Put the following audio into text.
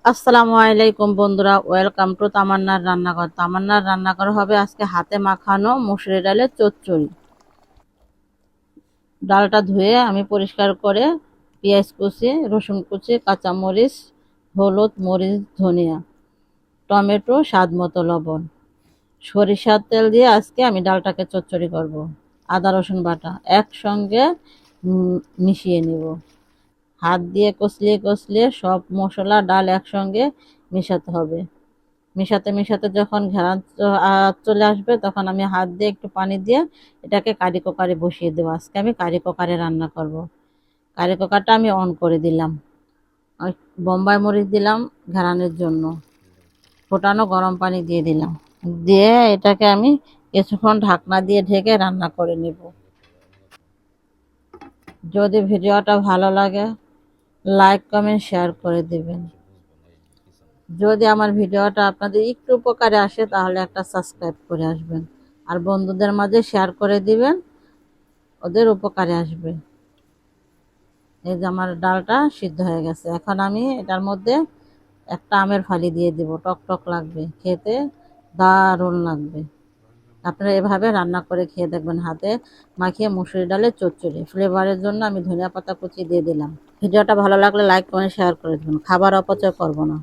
আসসালামু আলাইকুম বন্ধুরা, ওয়েলকাম টু তামান্নার রান্নাঘর। তামান্নার রান্নাঘর হবে আজকে হাতে মাখানো মুসুরি ডালের চচ্চড়ি। ডালটা ধুয়ে আমি পরিষ্কার করে পেঁয়াজ কুচি, রসুন কুচি, কাঁচামরিচ, হলুদ, মরিচ, ধনিয়া, টমেটো, স্বাদ মতো লবণ, সরিষার তেল দিয়ে আজকে আমি ডালটাকে চচ্চড়ি করব। আদা রসুন বাটা একসঙ্গে মিশিয়ে নেব। হাত দিয়ে কষলিয়ে কষলিয়ে সব মশলা ডাল একসঙ্গে মেশাতে হবে। মেশাতে মেশাতে যখন ঘেরান চলে আসবে তখন আমি হাত দিয়ে একটু পানি দিয়ে এটাকে কারি কুকারে বসিয়ে দেবো। আজকে আমি কারি কুকারে রান্না করব। কারি কুকারটা আমি অন করে দিলাম। আর বোম্বাই মরিচ দিলাম ঘেরানের জন্য। ফোটানো গরম পানি দিয়ে দিলাম। দিয়ে এটাকে আমি কিছুক্ষণ ঢাকনা দিয়ে ঢেকে রান্না করে নেব। যদি ভিডিওটা ভালো লাগে লাইক কমেন্ট শেয়ার করে দিবেন। যদি আমার ভিডিওটা আপনাদের একটু উপকারে আসে তাহলে একটা সাবস্ক্রাইব করে আসবেন, আর বন্ধুদের মাঝে শেয়ার করে দিবেন, ওদের উপকারে আসবে। এই যে আমার ডালটা সিদ্ধ হয়ে গেছে, এখন আমি এটার মধ্যে একটা আমের ফালি দিয়ে দিব। টক টক লাগবে, খেতে দারুণ লাগবে। আপনারা এভাবে রান্না করে খেয়ে দেখবেন, হাতে মাখিয়ে মুসুরি ডালের চচ্চড়ি। ফ্লেভারের জন্য আমি ধনিয়া পাতা কুচি দিয়ে দিলাম। ভিডিওটা ভালো লাগলে লাইক করে শেয়ার করে দেবেন। খাবার অপচয় করব না।